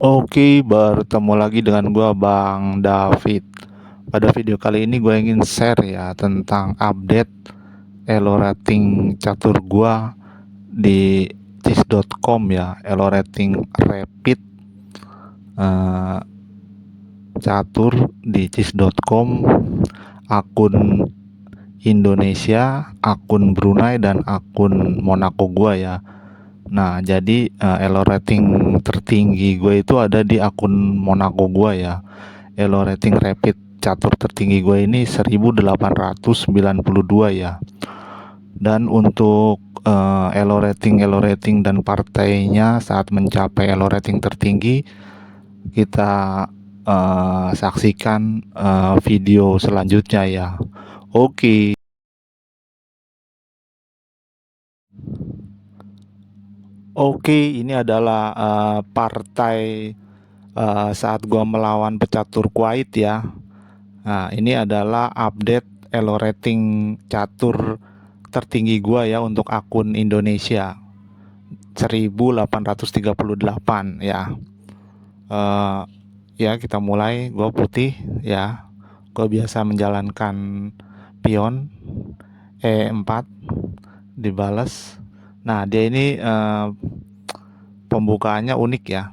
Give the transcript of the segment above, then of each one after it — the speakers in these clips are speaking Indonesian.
Oke, bertemu lagi dengan gua Bang David. Pada video kali ini gue ingin share ya tentang update elo rating catur gua di chess.com ya, elo rating rapid eh, catur di chess.com, akun Indonesia, akun Brunei dan akun Monaco gua ya. Nah, jadi elo rating tertinggi gue itu ada di akun Monaco gue ya. Elo rating rapid catur tertinggi gue ini 1892 ya. Dan untuk elo rating dan partainya saat mencapai elo rating tertinggi, kita saksikan video selanjutnya ya. Oke. Oke, ini adalah partai saat gua melawan pecatur Kuwait ya. Nah, ini adalah update elo rating catur tertinggi gua ya untuk akun Indonesia 1838 ya. Eh ya kita mulai. Gua putih ya. Gua biasa menjalankan pion E4 dibales. Nah, dia ini pembukaannya unik ya.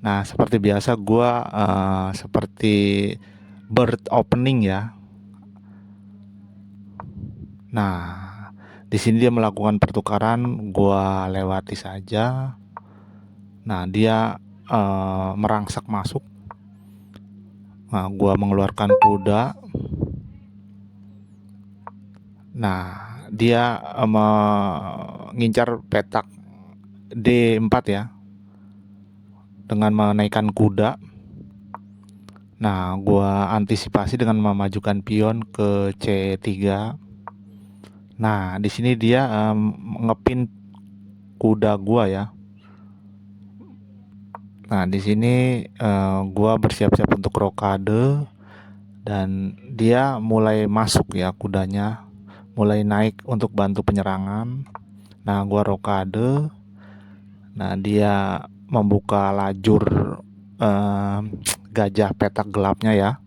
Nah, seperti biasa gua seperti bird opening ya. Nah, di sini dia melakukan pertukaran, gua lewati saja. Nah, dia merangsek masuk. Nah, gua mengeluarkan kuda. Nah, dia mengincar petak D4 ya, dengan menaikkan kuda. Nah, gua antisipasi dengan memajukan pion ke C3. Nah, di sini dia ngepin kuda gua ya. Nah, di sini gua bersiap-siap untuk rokade dan dia mulai masuk ya, kudanya mulai naik untuk bantu penyerangan. Nah, gua rokade. Nah, dia membuka lajur eh, gajah petak gelapnya ya.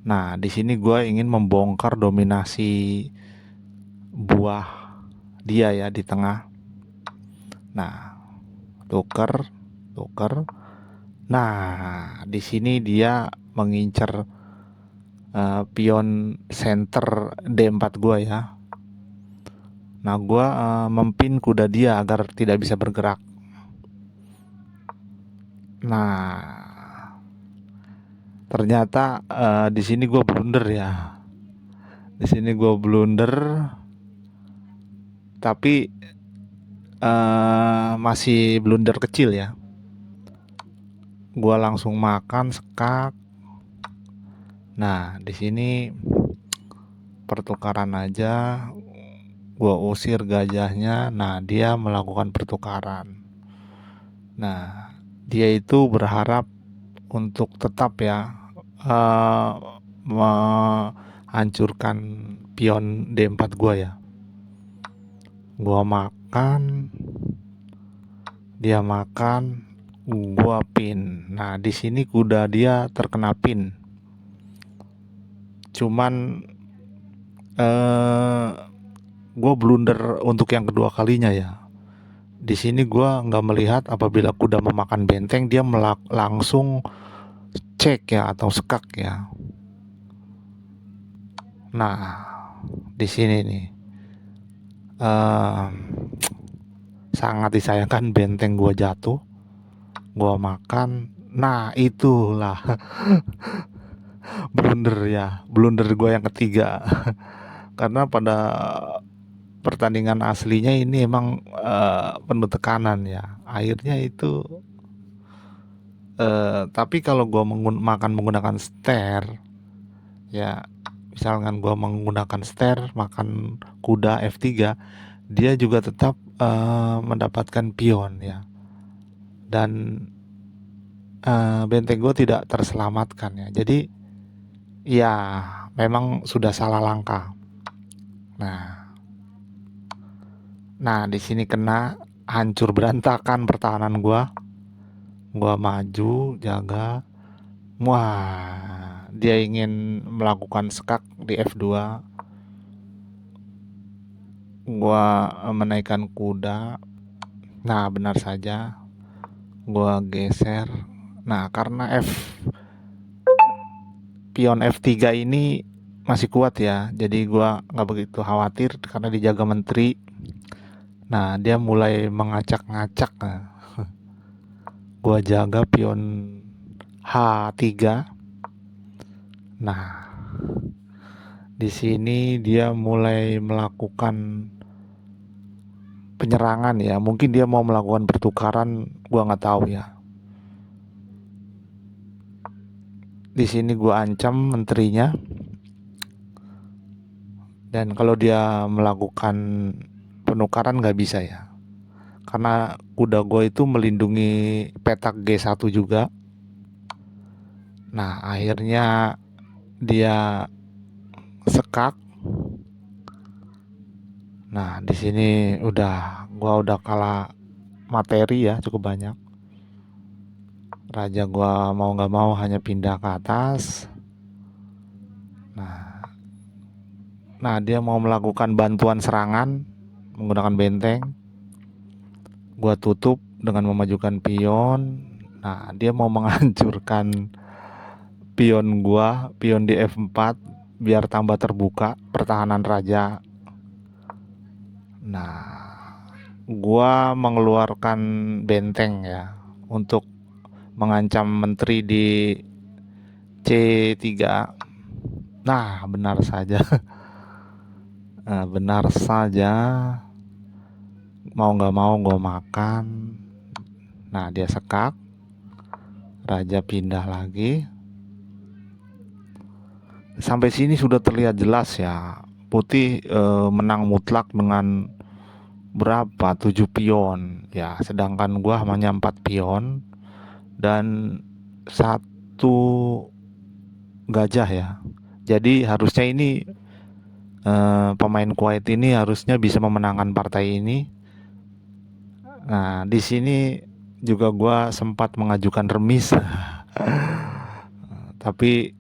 Nah, di sini gua ingin membongkar dominasi buah dia ya di tengah. Nah, tuker, tuker. Nah, di sini dia mengincar pion center D4 gua ya. Nah, gua mempin kuda dia agar tidak bisa bergerak. Nah, ternyata di sini gua blunder ya. Di sini gua blunder, tapi masih blunder kecil ya. Gua langsung makan sekak. Nah, di sini pertukaran aja. Gua usir gajahnya. Nah, dia melakukan pertukaran. Nah, dia itu berharap untuk tetap ya eh, menghancurkan pion D4 gua ya. Gua makan, dia makan, gua pin. Nah, di sini kuda dia terkena pin. Cuman gua blunder untuk yang kedua kalinya ya. Di sini gua nggak melihat apabila kuda memakan benteng, dia langsung cek ya atau skak ya. Nah, di sini nih eh, sangat disayangkan benteng gua jatuh. Gua makan. Nah, itulah blunder ya, blunder gua yang ketiga. Karena pada pertandingan aslinya ini emang penuh tekanan ya. Akhirnya itu tapi kalau gua makan menggunakan stair ya, misalkan gua menggunakan stair makan kuda F3, dia juga tetap mendapatkan pion ya. Dan benteng gua tidak terselamatkan ya. Jadi ya memang sudah salah langkah. Nah, di sini kena, hancur berantakan pertahanan gua. Gua maju jaga, wah dia ingin melakukan skak di F2. Gua menaikkan kuda. Nah, benar saja, gua geser. Nah, karena pion F3 ini masih kuat ya, jadi gua nggak begitu khawatir karena dijaga menteri. Nah, dia mulai mengacak-ngacak. Nah, gua jaga pion H3. Nah, di sini dia mulai melakukan penyerangan ya. Mungkin dia mau melakukan pertukaran, gua nggak tahu ya. Di sini gua ancam menterinya, dan kalau dia melakukan penukaran nggak bisa ya. Karena kuda gue itu melindungi petak G1 juga. Nah, akhirnya dia sekak. Nah, di sini gua udah kalah materi ya, cukup banyak. Raja gua mau nggak mau hanya pindah ke atas. Nah, dia mau melakukan bantuan serangan menggunakan benteng. Gua tutup dengan memajukan pion. Nah, dia mau menghancurkan pion di F4 biar tambah terbuka pertahanan raja. Nah, gua mengeluarkan benteng ya untuk mengancam menteri di C3. Nah, benar saja. Benar saja, mau nggak mau gue makan. Nah, dia sekak, raja pindah lagi. Sampai sini sudah terlihat jelas ya, putih menang mutlak dengan berapa, 7 pion ya, sedangkan gua hanya 4 pion dan satu gajah ya. Jadi harusnya ini pemain Kuwait ini harusnya bisa memenangkan partai ini. Nah, di sini juga gua sempat mengajukan remis. Tapi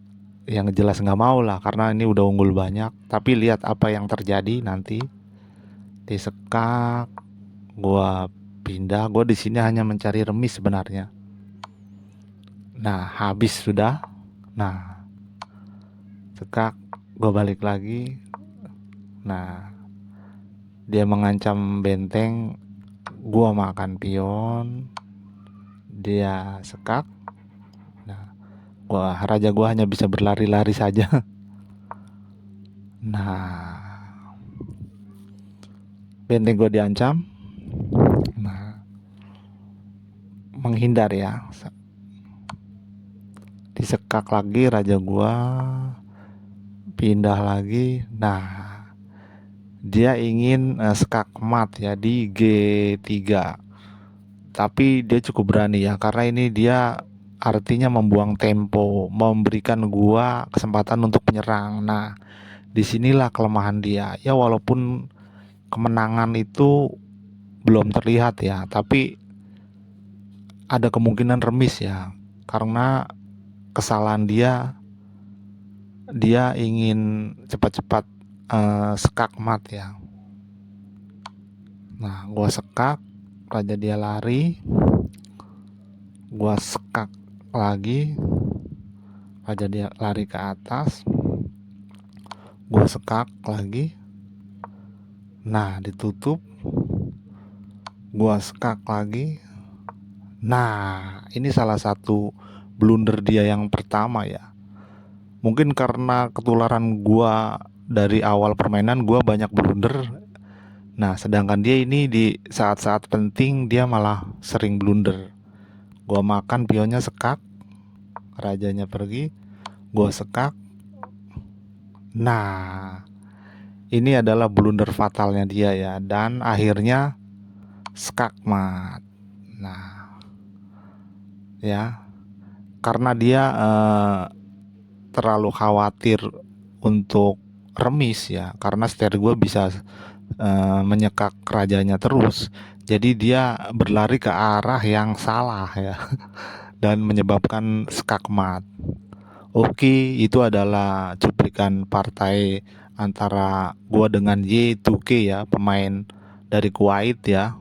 yang jelas nggak mau lah karena ini udah unggul banyak. Tapi lihat apa yang terjadi nanti. Disekak, gua pindah. Gua di sini hanya mencari remis sebenarnya. Nah, habis sudah. Nah, sekak, gua balik lagi. Nah, dia mengancam benteng, gua makan pion. Dia sekak. Nah, raja gua hanya bisa berlari-lari saja. Nah, benteng gua diancam. Nah, menghindar ya. Disekak lagi raja gua, pindah lagi. Nah, dia ingin sekak mat ya di G3. Tapi dia cukup berani ya, karena ini dia artinya membuang tempo, memberikan gua kesempatan untuk menyerang. Nah, disinilah kelemahan dia. Ya walaupun kemenangan itu belum terlihat ya, tapi ada kemungkinan remis ya. Karena kesalahan dia ingin cepat-cepat sekak mat ya. Nah, gua sekak, raja dia lari, gua sekak lagi, raja dia lari ke atas, gua sekak lagi. Nah, ditutup, gua sekak lagi. Nah, ini salah satu blunder dia yang pertama ya. Mungkin karena ketularan gua dari awal permainan gua banyak blunder. Nah, sedangkan dia ini di saat-saat penting dia malah sering blunder. Gua makan pionnya sekak, rajanya pergi, gua sekak. Nah, ini adalah blunder fatalnya dia ya, dan akhirnya skakmat. Nah, ya, karena dia terlalu khawatir untuk remis ya, karena ster gue bisa menyekak rajanya terus. Jadi dia berlari ke arah yang salah ya dan menyebabkan skakmat. Oke, itu adalah cuplikan partai antara gua dengan Y2K ya, pemain dari Kuwait ya,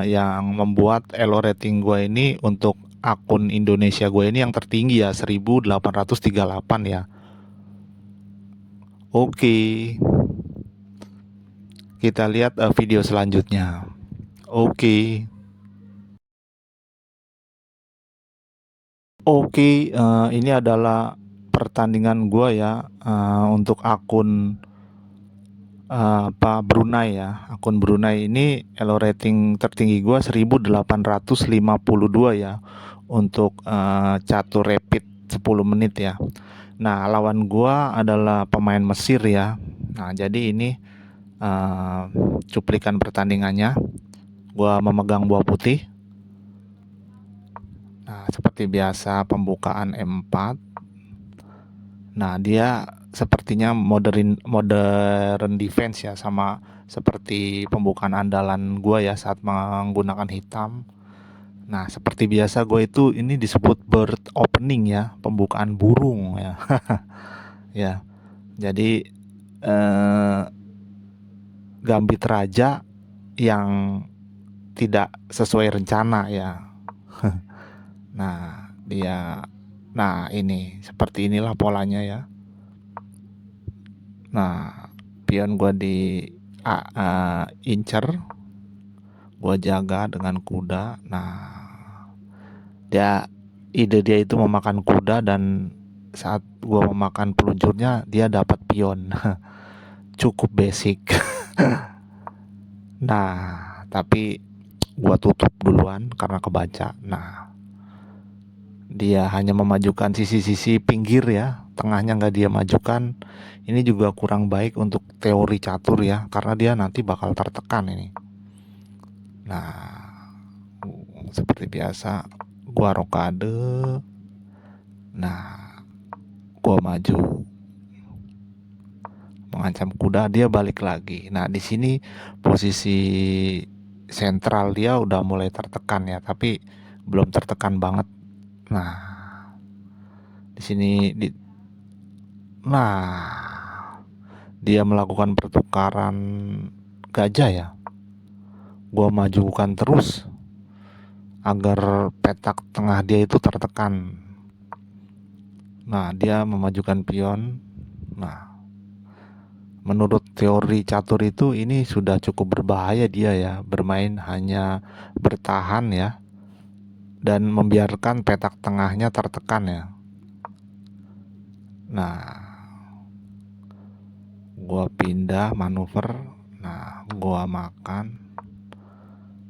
yang membuat elo rating gua ini untuk akun Indonesia gue ini yang tertinggi ya, 1838 ya. Oke, kita lihat video selanjutnya. Oke. Oke, ini adalah pertandingan gua ya, untuk akun Brunei ya. Akun Brunei ini elo rating tertinggi gua 1852 ya untuk catur rapid 10 menit ya. Nah, lawan gua adalah pemain Mesir ya. Nah, jadi ini eh, cuplikan pertandingannya. Gua memegang buah putih. Nah, seperti biasa pembukaan M4. Nah, dia sepertinya modern defense ya, sama seperti pembukaan andalan gua ya saat menggunakan hitam. Nah, seperti biasa gue itu ini disebut bird opening ya, pembukaan burung ya. Ya, jadi eh, gambit raja yang tidak sesuai rencana ya. Nah, ini seperti inilah polanya ya. Nah, pion gua di incer, gua jaga dengan kuda. Nah, ide dia itu memakan kuda, dan saat gua memakan peluncurnya dia dapat pion. Cukup basic. Nah, tapi gua tutup duluan karena kebaca. Nah, dia hanya memajukan sisi-sisi pinggir ya, tengahnya nggak dia majukan. Ini juga kurang baik untuk teori catur ya, karena dia nanti bakal tertekan ini. Nah, seperti biasa gua rokade. Nah, gua maju mengancam kuda, dia balik lagi. Nah, di sini posisi sentral dia udah mulai tertekan ya, tapi belum tertekan banget. Nah, di sini nah, dia melakukan pertukaran gajah ya. Gua majukan terus agar petak tengah dia itu tertekan. Nah, dia memajukan pion. Nah, menurut teori catur itu ini sudah cukup berbahaya dia ya, bermain hanya bertahan ya dan membiarkan petak tengahnya tertekan ya. Nah, gua pindah manuver. Nah, gua makan.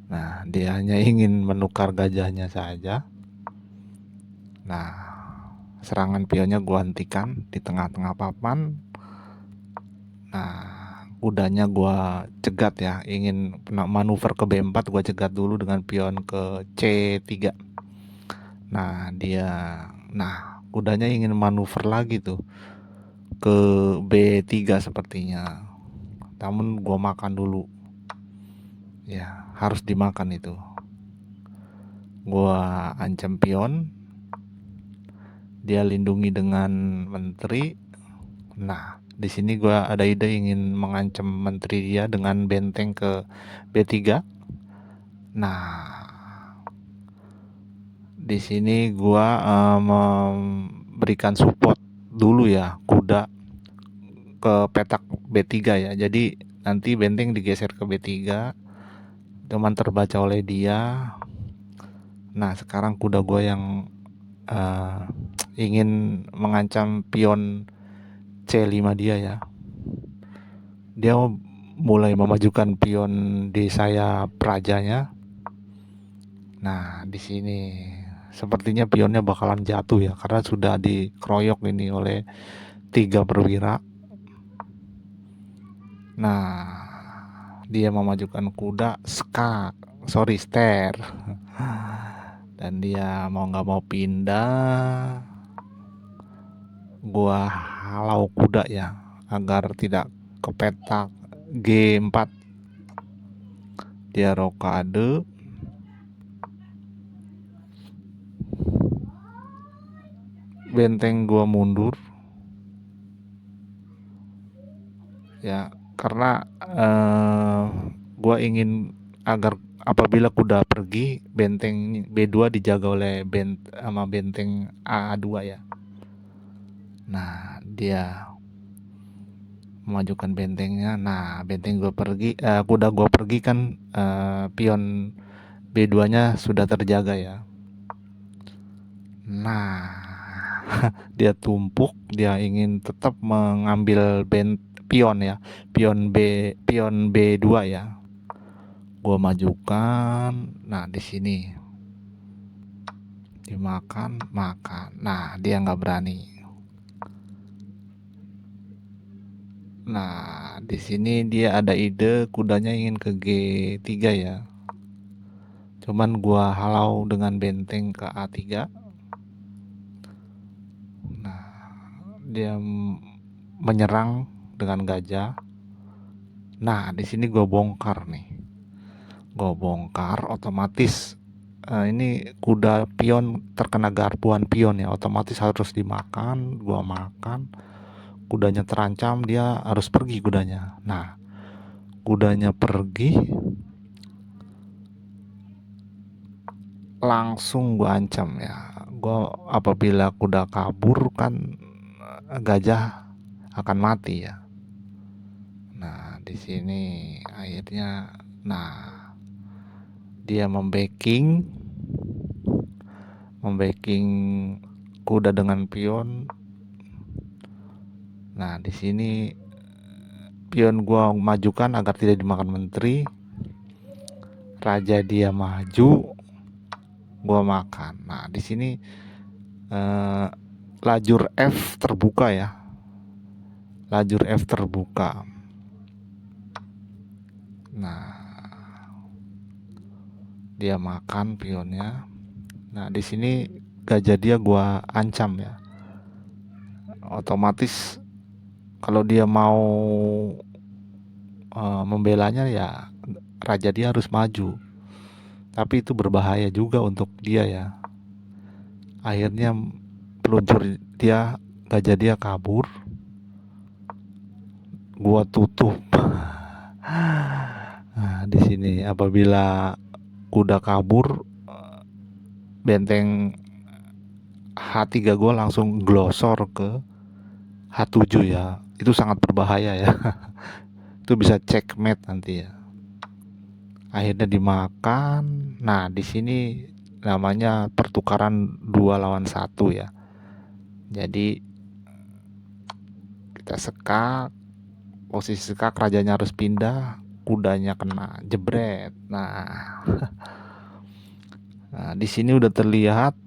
Nah, dia hanya ingin menukar gajahnya saja. Nah, serangan pionnya gua hentikan di tengah-tengah papan. Nah, kudanya gua cegat ya, ingin manuver ke B4, gua cegat dulu dengan pion ke C3. Nah, kudanya ingin manuver lagi tuh ke B3 sepertinya. Namun gua makan dulu. Ya, harus dimakan itu. Gua ancam pion, dia lindungi dengan menteri. Nah, di sini gua ada ide ingin mengancam menteri dia dengan benteng ke B3. Nah, di sini gua memberikan support dulu ya kuda ke petak B3 ya. Jadi nanti benteng digeser ke B3, cuman terbaca oleh dia. Nah, sekarang kuda gua yang uh, ingin mengancam pion C5 dia ya. Dia mulai memajukan pion di sayap rajanya. Nah, di sini sepertinya pionnya bakalan jatuh ya, karena sudah dikeroyok ini oleh 3 perwira. Nah, dia memajukan kuda ster, dan dia mau nggak mau pindah. Gua halau kuda ya agar tidak ke petak G4. dia rokade. Benteng gua mundur ya, karena gua ingin agar apabila kuda pergi, benteng B2 dijaga oleh benteng A2 ya. Nah, dia memajukan bentengnya. Nah, benteng gua pergi, kuda gua pergi kan, pion B2-nya sudah terjaga ya. Nah, dia tumpuk, dia ingin tetap mengambil pion ya, pion B2 ya. Gua majukan. Nah, di sini dimakan, makan. Nah, dia nggak berani. Nah, di sini dia ada ide kudanya ingin ke G3 ya. Cuman gua halau dengan benteng ke A3. Nah, dia menyerang dengan gajah. Nah, di sini gua bongkar nih. Gua bongkar, otomatis ini kuda pion terkena garpuan pion ya, otomatis harus dimakan. Gua makan. Kudanya terancam, dia harus pergi kudanya. Nah, kudanya pergi, langsung gua ancam ya. Gua apabila kuda kabur kan, gajah akan mati ya. Nah, di sini akhirnya, nah, dia membacking kuda dengan pion. Nah, di sini pion gua majukan agar tidak dimakan menteri. Raja dia maju, gua makan. Nah, di sini lajur F terbuka ya. Lajur F terbuka. Nah, dia makan pionnya. Nah, di sini gajah dia gua ancam ya. Otomatis kalau dia mau membelanya ya, raja dia harus maju. Tapi itu berbahaya juga untuk dia ya. Akhirnya peluncur dia, gajah dia kabur. Gua tutup. Nah, di sini apabila kuda kabur, benteng H3 gua langsung glosor ke H7 ya. Itu sangat berbahaya ya. Itu bisa checkmate nanti ya. Akhirnya dimakan. Nah, di sini namanya pertukaran 2 lawan 1 ya. Jadi kita sekak, posisi sekak, rajanya harus pindah, kudanya kena jebret. Nah, di sini udah terlihat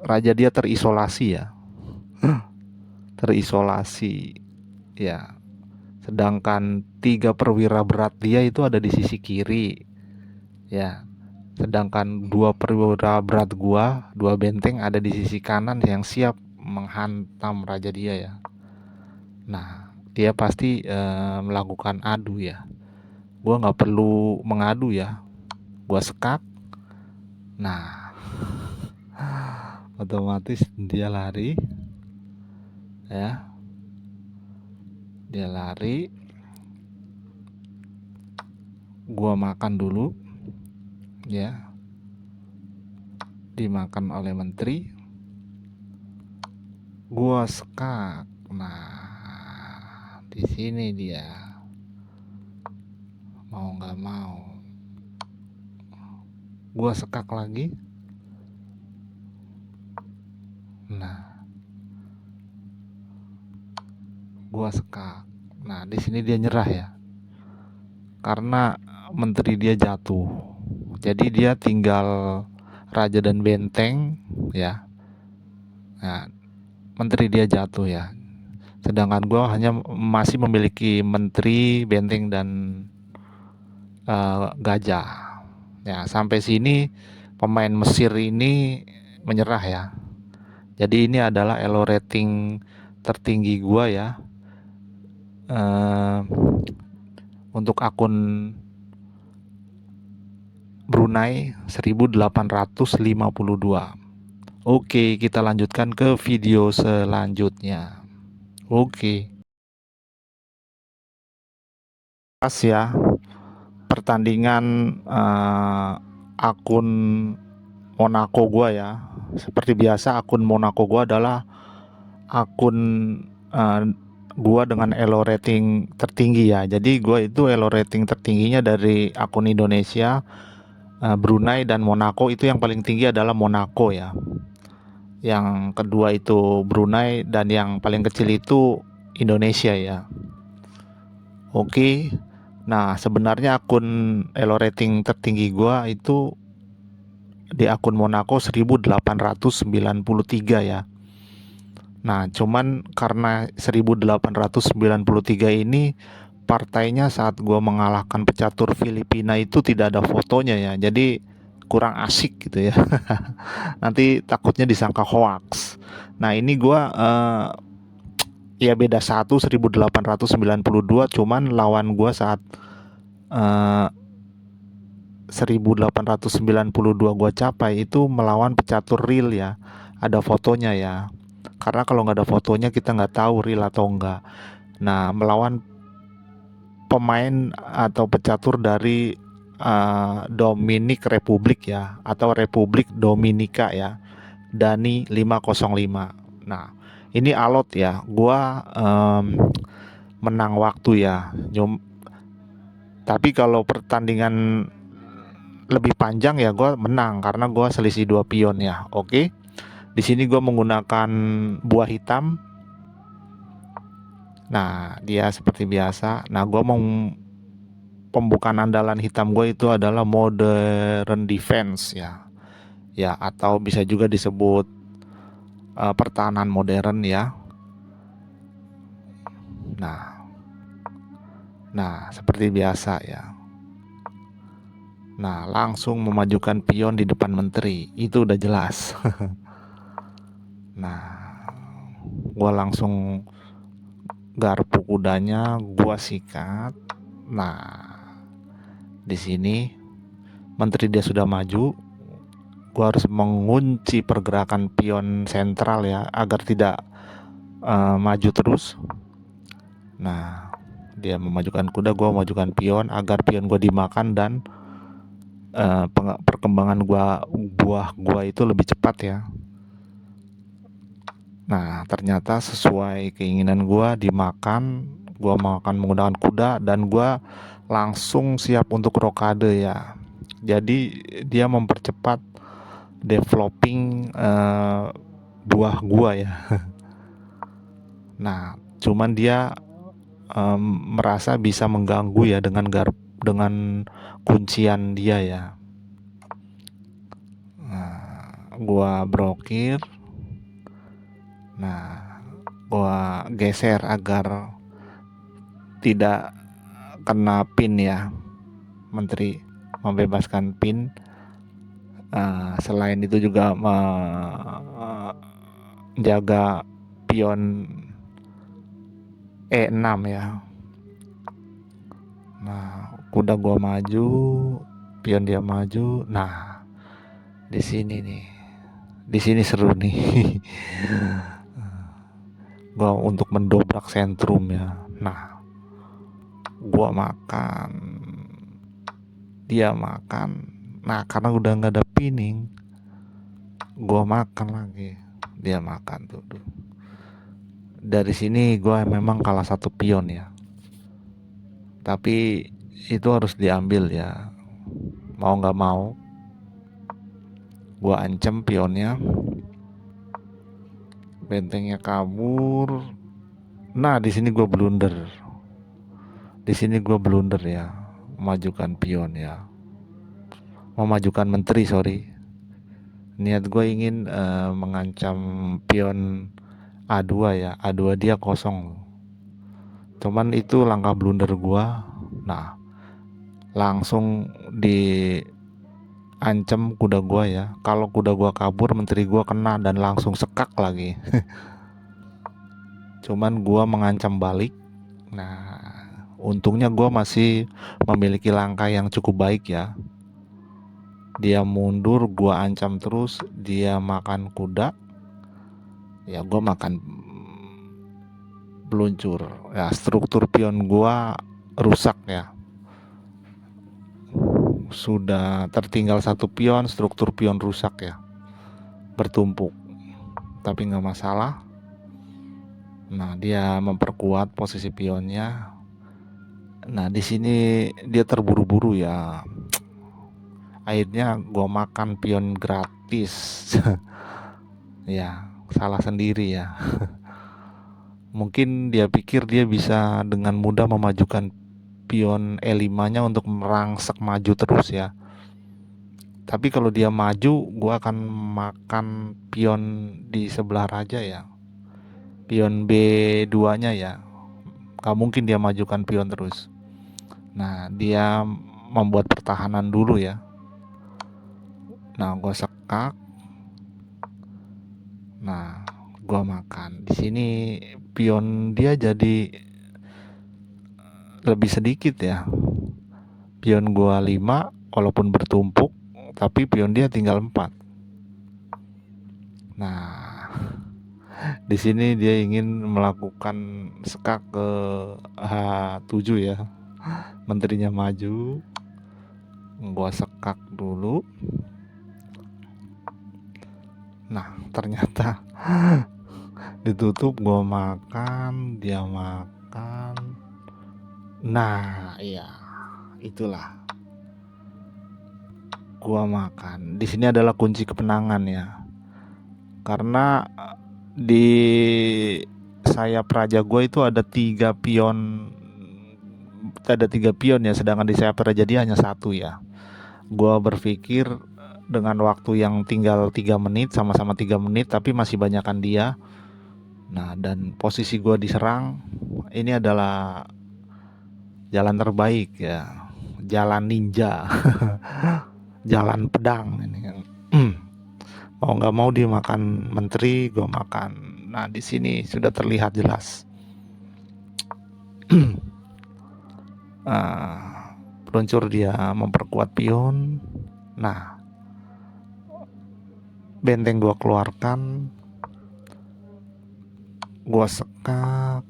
raja dia terisolasi ya. Terisolasi ya. Sedangkan 3 perwira berat dia itu ada di sisi kiri ya. Sedangkan 2 perwira berat gua, 2 benteng ada di sisi kanan yang siap menghantam raja dia ya. Nah, dia pasti melakukan adu ya. Gua nggak perlu mengadu ya. Gua sekak. Nah, otomatis dia lari ya. Dia lari. Gua makan dulu ya. Dimakan oleh menteri. Gua sekak. Nah, di sini dia mau nggak mau. Gua sekak lagi. Nah, gua sekak. Nah, di sini dia nyerah ya. Karena menteri dia jatuh. Jadi dia tinggal raja dan benteng ya. Nah, menteri dia jatuh ya. Sedangkan gua hanya masih memiliki menteri, benteng dan gajah. Ya, sampai sini pemain Mesir ini menyerah ya. Jadi ini adalah elo rating tertinggi gua ya. untuk akun Brunei 1852. Oke, kita lanjutkan ke video selanjutnya. Oke. Pas ya pertandingan akun Monaco gua ya. Seperti biasa akun Monaco gua adalah akun uh, gua dengan elo rating tertinggi ya. Jadi gua itu elo rating tertingginya dari akun Indonesia, Brunei dan Monaco. Itu yang paling tinggi adalah Monaco ya. Yang kedua itu Brunei dan yang paling kecil itu Indonesia ya. Oke. Nah, sebenarnya akun elo rating tertinggi gua itu di akun Monaco 1893 ya. Nah, cuman karena 1893 ini partainya saat gua mengalahkan pecatur Filipina itu tidak ada fotonya ya. Jadi kurang asik gitu ya. Nanti takutnya disangka hoax. Nah, ini gua ya beda 1892, cuman lawan gua saat 1892 gua capai itu melawan pecatur real ya. Ada fotonya ya. Karena kalau nggak ada fotonya kita nggak tahu real atau enggak. Nah, melawan pemain atau pecatur dari Dominik Republik ya, atau Republik Dominika ya, Dani 505. Nah, ini alot ya. Gua menang waktu ya. Tapi kalau pertandingan lebih panjang ya gue menang karena gue selisih 2 pion ya. Oke. Di sini gue menggunakan buah hitam. Nah, dia seperti biasa. Nah, gue mau pembukaan andalan hitam gue itu adalah modern defense ya. Ya, atau bisa juga disebut pertahanan modern ya. Nah, seperti biasa ya. Nah, langsung memajukan pion di depan menteri. Itu udah jelas. Nah, gue langsung garpu kudanya, gua sikat. Nah, di sini menteri dia sudah maju. Gua harus mengunci pergerakan pion sentral ya agar tidak maju terus. Nah, dia memajukan kuda, gua memajukan pion agar pion gua dimakan dan perkembangan buah gua itu lebih cepat ya. Nah, ternyata sesuai keinginan gua dimakan. Gua makan menggunakan kuda dan gua langsung siap untuk rokade ya. Jadi dia mempercepat developing buah gua ya. Nah, cuman dia merasa bisa mengganggu ya dengan kuncian dia ya. Nah, gua blokir. Nah, gua geser agar tidak kena pin ya. Menteri membebaskan pin. Selain itu juga menjaga pion E6 ya. Nah, kuda gua maju, pion dia maju. Nah, di sini nih. Di sini seru nih. Gua untuk mendobrak sentrum ya. Nah, gua makan. Dia makan. Nah, karena udah nggak ada pinning, gua makan lagi. Dia makan tuh. Dari sini gua memang kalah 1 pion ya. Tapi itu harus diambil ya. Mau nggak mau, gua ancam pionnya. Bentengnya kabur. Nah, di sini gua blunder. Di sini gua blunder ya. Memajukan pion ya. Memajukan menteri, sorry. Niat gue ingin mengancam pion A2 ya. A2 dia kosong. Cuman itu langkah blunder gue. Nah, langsung diancam kuda gue ya. Kalau kuda gue kabur, menteri gue kena dan langsung sekak lagi. Cuman gue mengancam balik. Nah, Untungnya gue masih memiliki langkah yang cukup baik ya. Dia mundur, gue ancam terus, dia makan kuda, ya gue makan peluncur. Ya struktur pion gue rusak ya. Sudah tertinggal satu pion, struktur pion rusak ya, bertumpuk. Tapi nggak masalah. Nah, dia memperkuat posisi pionnya. Nah, di sini dia terburu-buru ya. Akhirnya gue makan pion gratis. Ya, salah sendiri ya. Mungkin dia pikir dia bisa dengan mudah memajukan pion E5-nya untuk merangsek maju terus ya. Tapi kalau dia maju, gue akan makan pion di sebelah raja ya. Pion B2-nya ya. Gak mungkin dia majukan pion terus. Nah, dia membuat pertahanan dulu ya. Nah, gue sekak. Nah, gue makan. Di sini pion dia jadi lebih sedikit ya. Pion gue 5, walaupun bertumpuk, tapi pion dia tinggal 4. Nah, di sini dia ingin melakukan sekak ke H7 ya. Menterinya maju. Gue sekak dulu. Nah, ternyata ditutup, gue makan, dia makan. Nah, iya, itulah gue makan. Di sini adalah kunci kemenangan ya, karena di sayap raja gue itu ada 3 pion, ya, sedangkan di sayap raja dia hanya 1 ya. Gue berpikir dengan waktu yang tinggal 3 menit, sama-sama 3 menit, tapi masih banyakan dia. Nah, dan posisi gue diserang, ini adalah jalan terbaik ya, jalan ninja. Jalan pedang ini kan. Mau nggak mau dia makan menteri, gue makan. Nah, di sini sudah terlihat jelas. Peluncur dia memperkuat pion. Nah, benteng gue keluarkan, gue sekak,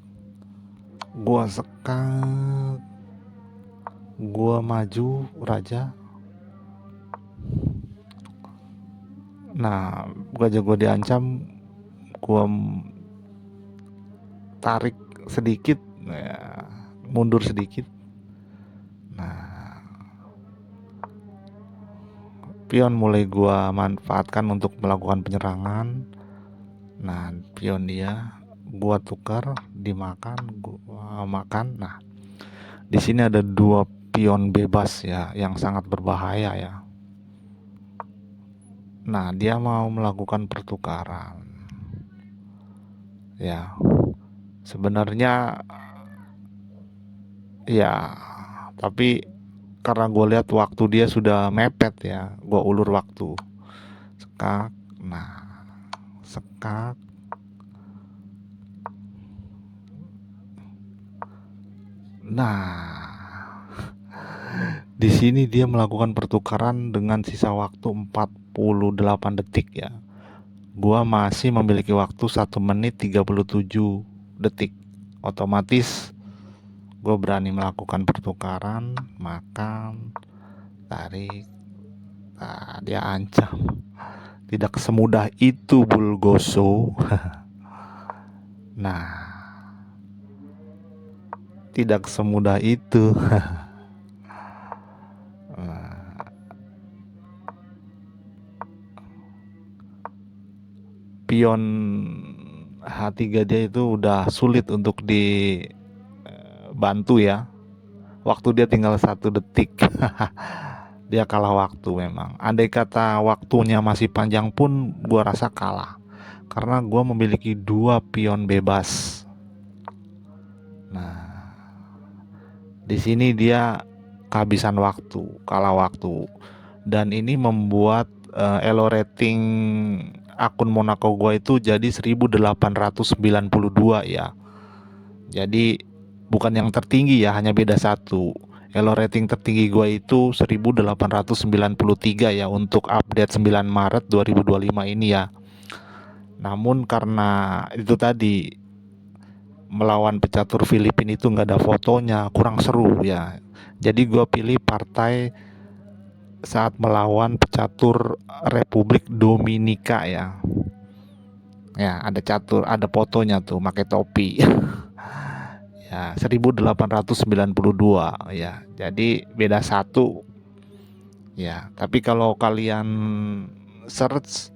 gue maju raja. Nah, gajah gue diancam, gue tarik sedikit ya, mundur sedikit. Nah, pion mulai gue manfaatkan untuk melakukan penyerangan. Nah, pion dia gue tukar, dimakan, gue makan. Nah, di sini ada 2 pion bebas ya, yang sangat berbahaya ya. Nah, dia mau melakukan pertukaran. Ya, sebenarnya ya, tapi karena gue lihat waktu dia sudah mepet ya, gue ulur waktu. Sekak, nah, sekak. Nah, di sini dia melakukan pertukaran dengan sisa waktu 48 detik ya. Gua masih memiliki waktu 1 menit 37 detik. Otomatis gue berani melakukan pertukaran, makan, tarik. Nah, dia ancam. Tidak semudah itu Bulgoso. Nah, tidak semudah itu. Pion H3 dia itu udah sulit untuk dibantu ya. Waktu dia tinggal 1 detik. Dia kalah waktu memang. Andai kata waktunya masih panjang pun gua rasa kalah, karena gua memiliki 2 pion bebas. Nah, di sini dia kehabisan waktu, kalah waktu. Dan ini membuat elo rating akun Monaco gua itu jadi 1892 ya. Jadi bukan yang tertinggi ya, hanya beda satu. Elo rating tertinggi gua itu 1893 ya untuk update 9 Maret 2025 ini ya. Namun karena itu tadi, melawan pecatur Filipina itu nggak ada fotonya, kurang seru ya. Jadi gue pilih partai saat melawan pecatur Republik Dominika ya. Ya ada catur, ada fotonya tuh, pakai topi. Ya 1892 ya. Jadi beda satu ya. Tapi kalau kalian search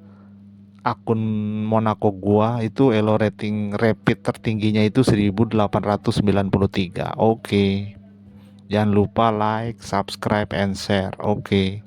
akun Monaco gua itu elo rating rapid tertingginya itu 1893. Oke. Jangan lupa like, subscribe, and share. Oke.